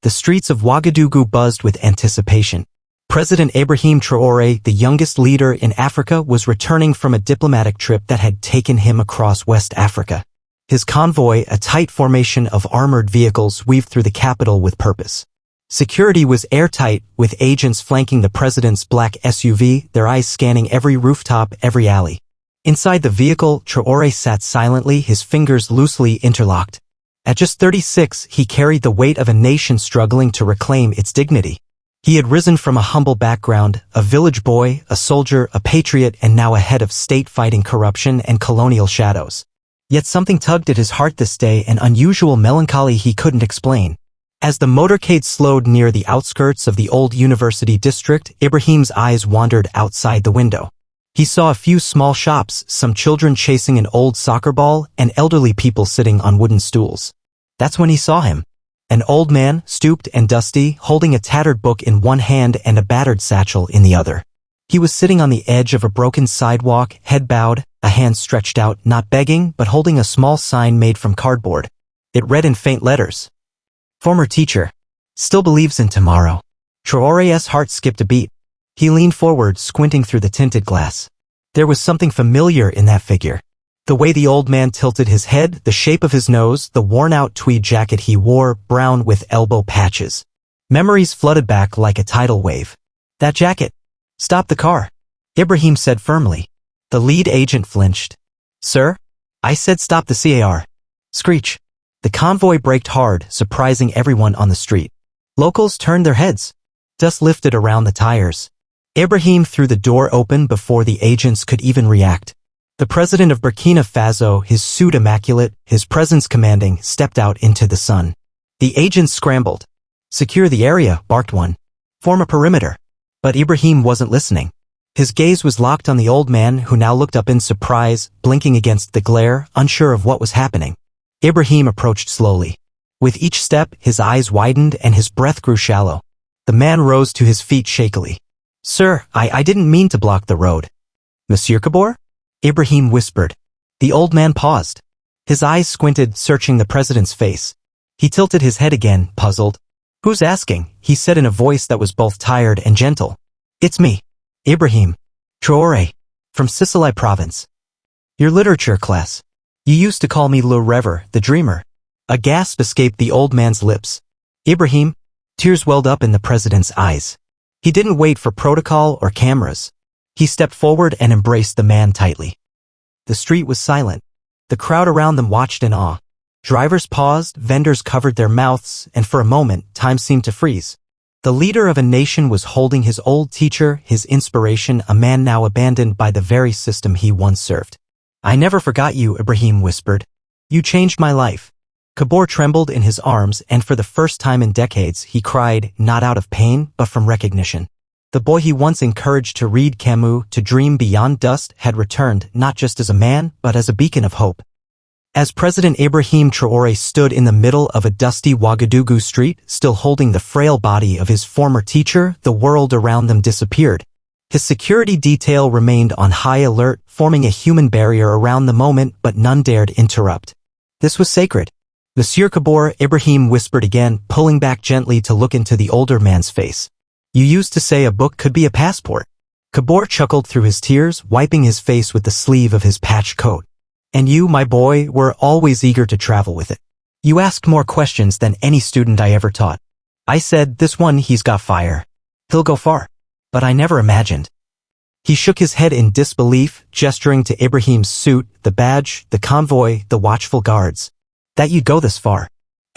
The streets of Ouagadougou buzzed with anticipation. President Ibrahim Traoré, the youngest leader in Africa, was returning from a diplomatic trip that had taken him across West Africa. His convoy, a tight formation of armored vehicles, weaved through the capital with purpose. Security was airtight, with agents flanking the president's black SUV, their eyes scanning every rooftop, every alley. Inside the vehicle, Traoré sat silently, his fingers loosely interlocked. At just 36, he carried the weight of a nation struggling to reclaim its dignity. He had risen from a humble background, a village boy, a soldier, a patriot, and now a head of state fighting corruption and colonial shadows. Yet something tugged at his heart this day, an unusual melancholy he couldn't explain. As the motorcade slowed near the outskirts of the old university district, Ibrahim's eyes wandered outside the window. He saw a few small shops, some children chasing an old soccer ball, and elderly people sitting on wooden stools. That's when he saw him. An old man, stooped and dusty, holding a tattered book in one hand and a battered satchel in the other. He was sitting on the edge of a broken sidewalk, head bowed, a hand stretched out, not begging, but holding a small sign made from cardboard. It read in faint letters, "Former teacher. Still believes in tomorrow." Traoré's heart skipped a beat. He leaned forward, squinting through the tinted glass. There was something familiar in that figure. The way the old man tilted his head, the shape of his nose, the worn-out tweed jacket he wore, brown with elbow patches. Memories flooded back like a tidal wave. That jacket. "Stop the car," Ibrahim said firmly. The lead agent flinched. "Sir? I said stop the car." Screech. The convoy braked hard, surprising everyone on the street. Locals turned their heads. Dust lifted around the tires. Ibrahim threw the door open before the agents could even react. The President of Burkina Faso, his suit immaculate, his presence commanding, stepped out into the sun. The agents scrambled. "Secure the area," barked one. "Form a perimeter." But Ibrahim wasn't listening. His gaze was locked on the old man, who now looked up in surprise, blinking against the glare, unsure of what was happening. Ibrahim approached slowly. With each step, his eyes widened and his breath grew shallow. The man rose to his feet shakily. "Sir, I didn't mean to block the road." "Monsieur Kabore?" Ibrahim whispered. The old man paused. His eyes squinted, searching the president's face. He tilted his head again, puzzled. "Who's asking?" he said in a voice that was both tired and gentle. "It's me, Ibrahim Traoré, from Sicily province. Your literature class. You used to call me Le Rêveur, the dreamer." A gasp escaped the old man's lips. "Ibrahim?" Tears welled up in the president's eyes. He didn't wait for protocol or cameras. He stepped forward and embraced the man tightly. The street was silent. The crowd around them watched in awe. Drivers paused, vendors covered their mouths, and for a moment, time seemed to freeze. The leader of a nation was holding his old teacher, his inspiration, a man now abandoned by the very system he once served. "I never forgot you," Ibrahim whispered. "You changed my life." Kabore trembled in his arms, and for the first time in decades, he cried, not out of pain, but from recognition. The boy he once encouraged to read Camus, to dream beyond dust, had returned, not just as a man, but as a beacon of hope. As President Ibrahim Traoré stood in the middle of a dusty Ouagadougou street, still holding the frail body of his former teacher, the world around them disappeared. His security detail remained on high alert, forming a human barrier around the moment, but none dared interrupt. This was sacred. "Monsieur Kabore," Ibrahim whispered again, pulling back gently to look into the older man's face. "You used to say a book could be a passport." Kabore chuckled through his tears, wiping his face with the sleeve of his patched coat. "And you, my boy, were always eager to travel with it. You asked more questions than any student I ever taught. I said, this one, he's got fire. He'll go far. But I never imagined." He shook his head in disbelief, gesturing to Ibrahim's suit, the badge, the convoy, the watchful guards. "That you'd go this far."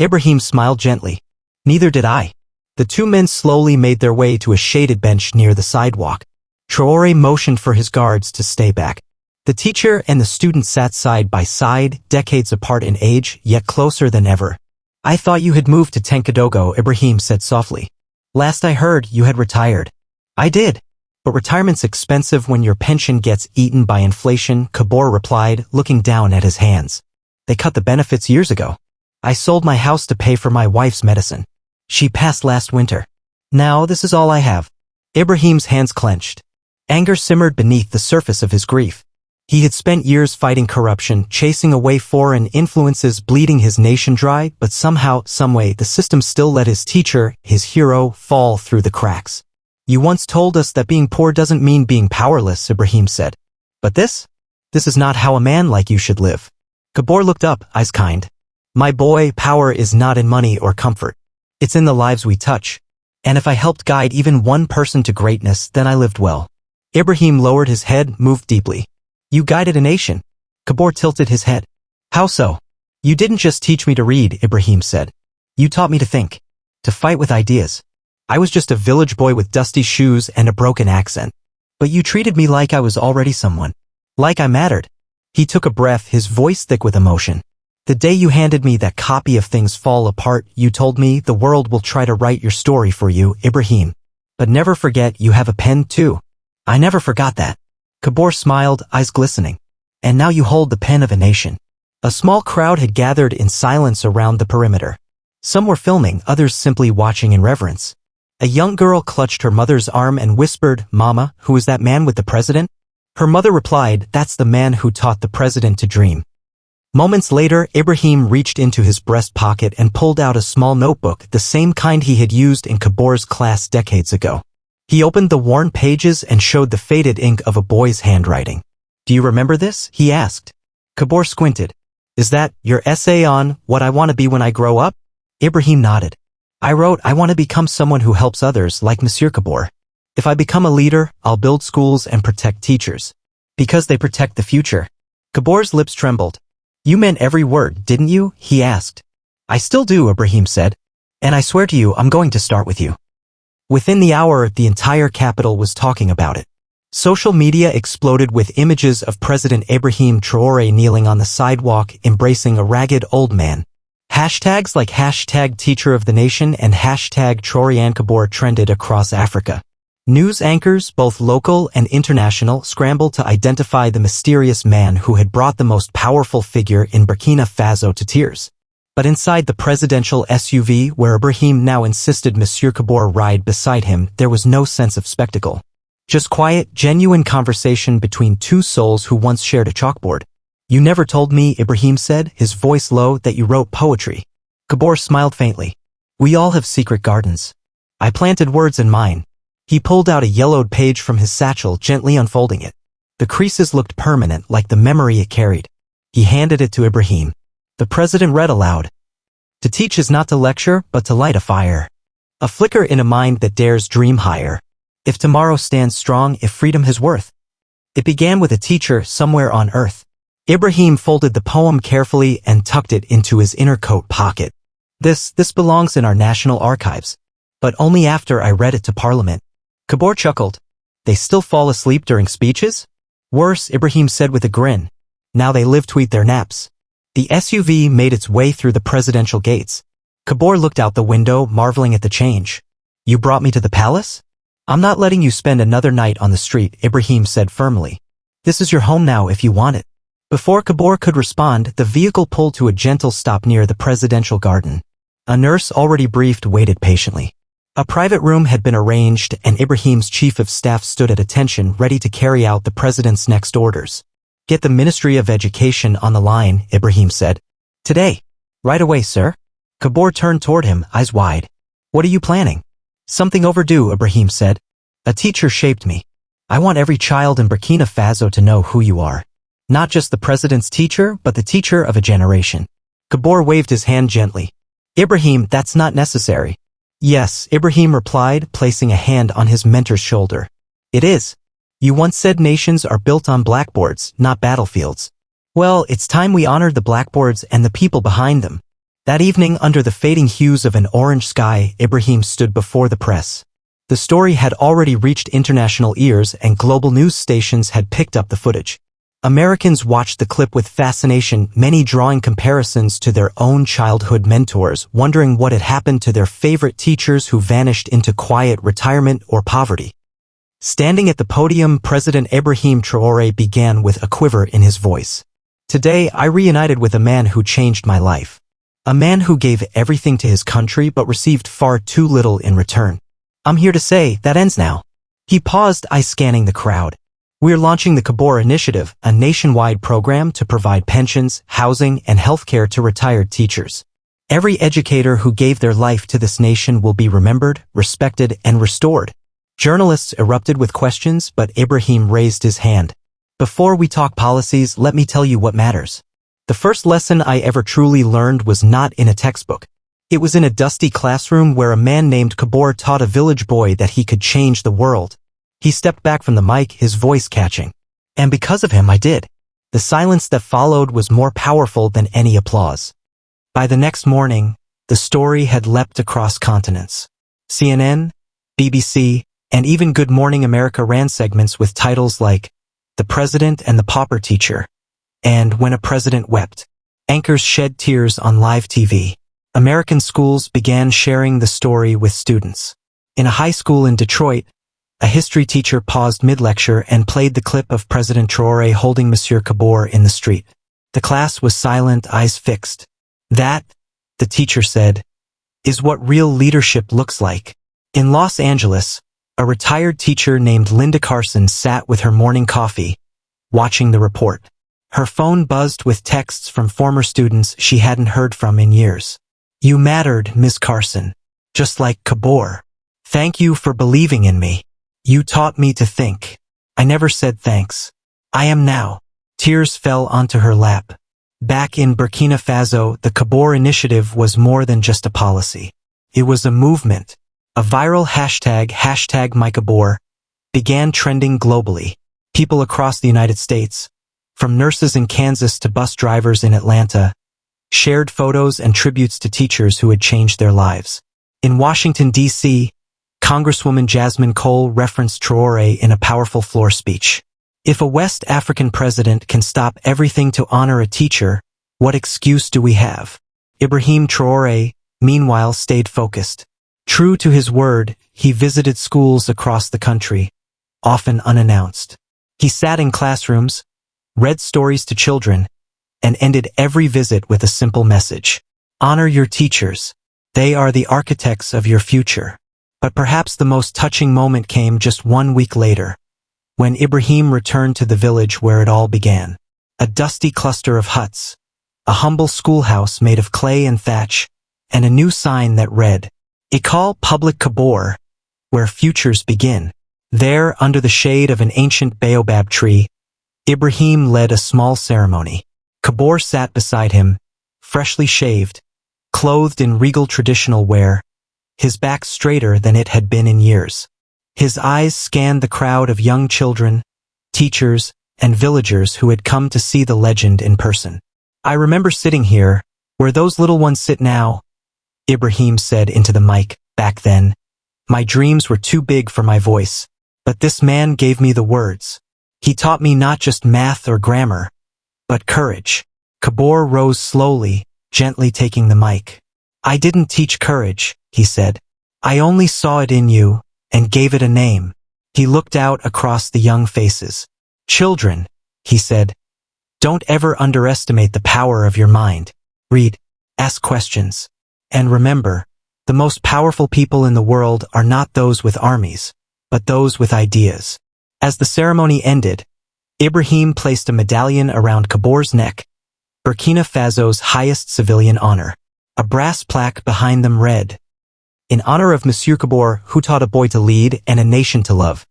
Ibrahim smiled gently. "Neither did I." The two men slowly made their way to a shaded bench near the sidewalk. Traoré motioned for his guards to stay back. The teacher and the student sat side by side, decades apart in age, yet closer than ever. "I thought you had moved to Ouagadougou," Ibrahim said softly. "Last I heard, you had retired." "I did. But retirement's expensive when your pension gets eaten by inflation," Kabore replied, looking down at his hands. "They cut the benefits years ago. I sold my house to pay for my wife's medicine. She passed last winter. Now this is all I have." Ibrahim's hands clenched. Anger simmered beneath the surface of his grief. He had spent years fighting corruption, chasing away foreign influences, bleeding his nation dry, but somehow, someway, the system still let his teacher, his hero, fall through the cracks. You once told us that being poor doesn't mean being powerless, Ibrahim said. But this is not how a man like you should live. Kabore looked up, eyes kind. My boy, power is not in money or comfort. It's in the lives we touch. And if I helped guide even one person to greatness, then I lived well. Ibrahim lowered his head, moved deeply. You guided a nation. Kabore tilted his head. How so? You didn't just teach me to read, Ibrahim said. You taught me to think. To fight with ideas. I was just a village boy with dusty shoes and a broken accent. But you treated me like I was already someone. Like I mattered. He took a breath, his voice thick with emotion. The day you handed me that copy of Things Fall Apart, you told me the world will try to write your story for you, Ibrahim. But never forget you have a pen too. I never forgot that. Kabore smiled, eyes glistening. And now you hold the pen of a nation. A small crowd had gathered in silence around the perimeter. Some were filming, others simply watching in reverence. A young girl clutched her mother's arm and whispered, Mama, who is that man with the president? Her mother replied, That's the man who taught the president to dream. Moments later, Ibrahim reached into his breast pocket and pulled out a small notebook, the same kind he had used in Kabore's class decades ago. He opened the worn pages and showed the faded ink of a boy's handwriting. Do you remember this? He asked. Kabore squinted. Is that your essay on what I want to be when I grow up? Ibrahim nodded. I wrote, I want to become someone who helps others like Monsieur Kabore. If I become a leader, I'll build schools and protect teachers. Because they protect the future. Kabore's lips trembled. You meant every word, didn't you? He asked. I still do, Ibrahim said. And I swear to you, I'm going to start with you. Within the hour, the entire capital was talking about it. Social media exploded with images of President Ibrahim Traoré kneeling on the sidewalk, embracing a ragged old man. Hashtags like hashtag Teacher of the Nation and hashtag Traoré Kabore trended across Africa. News anchors, both local and international, scrambled to identify the mysterious man who had brought the most powerful figure in Burkina Faso to tears. But inside the presidential SUV, where Ibrahim now insisted Monsieur Kabore ride beside him, there was no sense of spectacle. Just quiet, genuine conversation between two souls who once shared a chalkboard. You never told me, Ibrahim said, his voice low, that you wrote poetry. Kabore smiled faintly. We all have secret gardens. I planted words in mine. He pulled out a yellowed page from his satchel, gently unfolding it. The creases looked permanent, like the memory it carried. He handed it to Ibrahim. The president read aloud. To teach is not to lecture, but to light a fire. A flicker in a mind that dares dream higher. If tomorrow stands strong, if freedom has worth. It began with a teacher somewhere on earth. Ibrahim folded the poem carefully and tucked it into his inner coat pocket. This belongs in our national archives. But only after I read it to Parliament. Kabore chuckled. They still fall asleep during speeches? Worse, Ibrahim said with a grin. Now they live to eat their naps. The SUV made its way through the presidential gates. Kabore looked out the window, marveling at the change. You brought me to the palace? I'm not letting you spend another night on the street, Ibrahim said firmly. This is your home now if you want it. Before Kabore could respond, the vehicle pulled to a gentle stop near the presidential garden. A nurse, already briefed, waited patiently. A private room had been arranged, and Ibrahim's chief of staff stood at attention, ready to carry out the president's next orders. Get the Ministry of Education on the line, Ibrahim said. Today. Right away, sir. Kabore turned toward him, eyes wide. What are you planning? Something overdue, Ibrahim said. A teacher shaped me. I want every child in Burkina Faso to know who you are. Not just the president's teacher, but the teacher of a generation. Kabore waved his hand gently. Ibrahim, that's not necessary. Yes, Ibrahim replied, placing a hand on his mentor's shoulder. It is. You once said nations are built on blackboards, not battlefields. Well, it's time we honored the blackboards and the people behind them. That evening, under the fading hues of an orange sky, Ibrahim stood before the press. The story had already reached international ears and global news stations had picked up the footage. Americans watched the clip with fascination, many drawing comparisons to their own childhood mentors, wondering what had happened to their favorite teachers who vanished into quiet retirement or poverty. Standing at the podium, President Ibrahim Traoré began with a quiver in his voice. Today, I reunited with a man who changed my life. A man who gave everything to his country but received far too little in return. I'm here to say, that ends now. He paused, eyes scanning the crowd. We're launching the Kabore Initiative, a nationwide program to provide pensions, housing, and healthcare to retired teachers. Every educator who gave their life to this nation will be remembered, respected, and restored. Journalists erupted with questions, but Ibrahim raised his hand. Before we talk policies, let me tell you what matters. The first lesson I ever truly learned was not in a textbook. It was in a dusty classroom where a man named Kabore taught a village boy that he could change the world. He stepped back from the mic, his voice catching. And because of him, I did. The silence that followed was more powerful than any applause. By the next morning, the story had leapt across continents. CNN, BBC, and even Good Morning America ran segments with titles like The President and the Pauper Teacher and When a President Wept. Anchors shed tears on live TV. American schools began sharing the story with students. In a high school in Detroit, a history teacher paused mid-lecture and played the clip of President Traoré holding Monsieur Kabore in the street. The class was silent, eyes fixed. That, the teacher said, is what real leadership looks like. In Los Angeles, a retired teacher named Linda Carson sat with her morning coffee, watching the report. Her phone buzzed with texts from former students she hadn't heard from in years. You mattered, Miss Carson. Just like Kabore. Thank you for believing in me. You taught me to think. I never said thanks. I am now. Tears fell onto her lap. Back in Burkina Faso, the Kabore Initiative was more than just a policy. It was a movement. A viral hashtag #MyKabore, began trending globally. People across the United States, from nurses in Kansas to bus drivers in Atlanta, shared photos and tributes to teachers who had changed their lives. In Washington, D.C., Congresswoman Jasmine Cole referenced Traoré in a powerful floor speech. If a West African president can stop everything to honor a teacher, what excuse do we have? Ibrahim Traoré, meanwhile, stayed focused. True to his word, he visited schools across the country, often unannounced. He sat in classrooms, read stories to children, and ended every visit with a simple message. Honor your teachers. They are the architects of your future. But perhaps the most touching moment came just 1 week later, when Ibrahim returned to the village where it all began. A dusty cluster of huts, a humble schoolhouse made of clay and thatch, and a new sign that read, École Publique Kabore, where futures begin. There, under the shade of an ancient baobab tree, Ibrahim led a small ceremony. Kabore sat beside him, freshly shaved, clothed in regal traditional wear, his back straighter than it had been in years. His eyes scanned the crowd of young children, teachers, and villagers who had come to see the legend in person. I remember sitting here, where those little ones sit now, Ibrahim said into the mic. Back then, my dreams were too big for my voice, but this man gave me the words. He taught me not just math or grammar, but courage. Kabore rose slowly, gently taking the mic. I didn't teach courage, he said. I only saw it in you and gave it a name. He looked out across the young faces. Children, he said, don't ever underestimate the power of your mind. Read, ask questions, and remember, the most powerful people in the world are not those with armies, but those with ideas. As the ceremony ended, Ibrahim placed a medallion around Kabore's neck, Burkina Faso's highest civilian honor. A brass plaque behind them read, In honor of Monsieur Kabore, who taught a boy to lead and a nation to love.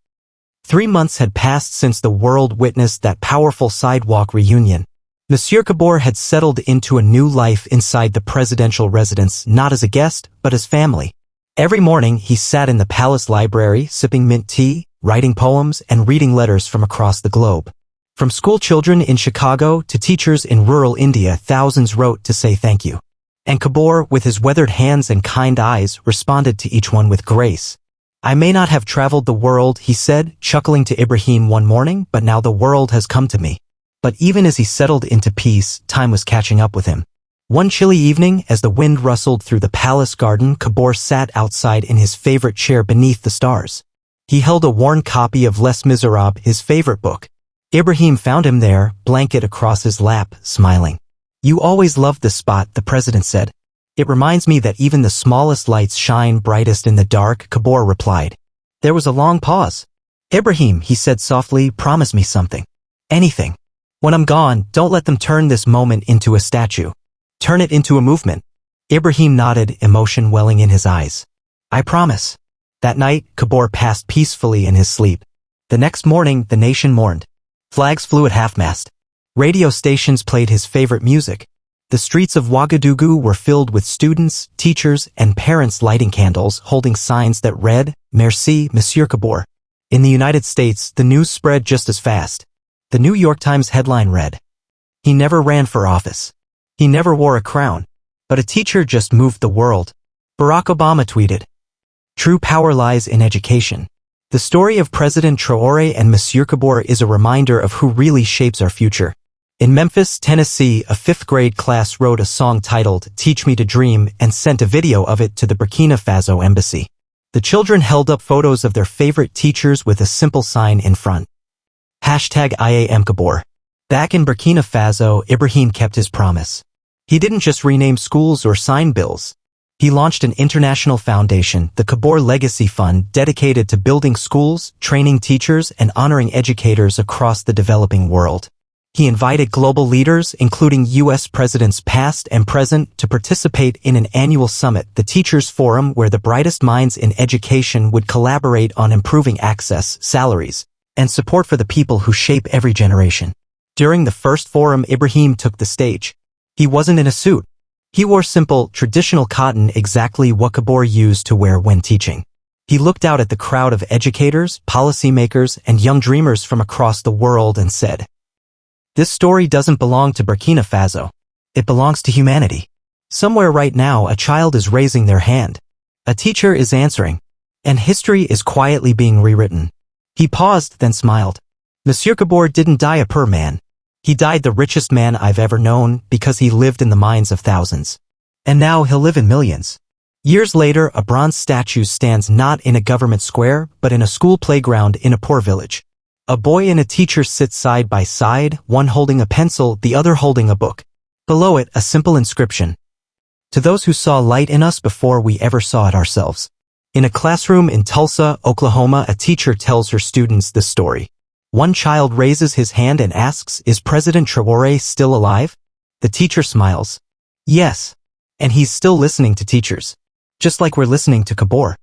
3 months had passed since the world witnessed that powerful sidewalk reunion. Monsieur Kabore had settled into a new life inside the presidential residence, not as a guest, but as family. Every morning, he sat in the palace library, sipping mint tea, writing poems, and reading letters from across the globe. From school children in Chicago to teachers in rural India, thousands wrote to say thank you. And Kabore, with his weathered hands and kind eyes, responded to each one with grace. I may not have traveled the world, he said, chuckling to Ibrahim one morning, but now the world has come to me. But even as he settled into peace, time was catching up with him. One chilly evening, as the wind rustled through the palace garden, Kabore sat outside in his favorite chair beneath the stars. He held a worn copy of Les Miserables, his favorite book. Ibrahim found him there, blanket across his lap, smiling. You always loved this spot, the president said. It reminds me that even the smallest lights shine brightest in the dark, Kabore replied. There was a long pause. Ibrahim, he said softly, promise me something. Anything. When I'm gone, don't let them turn this moment into a statue. Turn it into a movement. Ibrahim nodded, emotion welling in his eyes. I promise. That night, Kabore passed peacefully in his sleep. The next morning, the nation mourned. Flags flew at half-mast. Radio stations played his favorite music. The streets of Ouagadougou were filled with students, teachers, and parents lighting candles, holding signs that read, Merci, Monsieur Kabore. In the United States, the news spread just as fast. The New York Times headline read, He never ran for office. He never wore a crown. But a teacher just moved the world. Barack Obama tweeted, True power lies in education. The story of President Traoré and Monsieur Kabore is a reminder of who really shapes our future. In Memphis, Tennessee, a fifth-grade class wrote a song titled Teach Me to Dream and sent a video of it to the Burkina Faso embassy. The children held up photos of their favorite teachers with a simple sign in front. #IamKabore. Back in Burkina Faso, Ibrahim kept his promise. He didn't just rename schools or sign bills. He launched an international foundation, the Kabore Legacy Fund, dedicated to building schools, training teachers, and honoring educators across the developing world. He invited global leaders, including U.S. presidents past and present, to participate in an annual summit, the Teachers Forum, where the brightest minds in education would collaborate on improving access, salaries, and support for the people who shape every generation. During the first forum, Ibrahim took the stage. He wasn't in a suit. He wore simple, traditional cotton, exactly what Kabore used to wear when teaching. He looked out at the crowd of educators, policymakers, and young dreamers from across the world and said, This story doesn't belong to Burkina Faso. It belongs to humanity. Somewhere right now, a child is raising their hand. A teacher is answering. And history is quietly being rewritten. He paused, then smiled. Monsieur Kabore didn't die a poor man. He died the richest man I've ever known because he lived in the minds of thousands. And now he'll live in millions. Years later, a bronze statue stands not in a government square, but in a school playground in a poor village. A boy and a teacher sit side by side, one holding a pencil, the other holding a book. Below it, a simple inscription. To those who saw light in us before we ever saw it ourselves. In a classroom in Tulsa, Oklahoma, a teacher tells her students this story. One child raises his hand and asks, Is President Traoré still alive? The teacher smiles. Yes. And he's still listening to teachers. Just like we're listening to Kabore.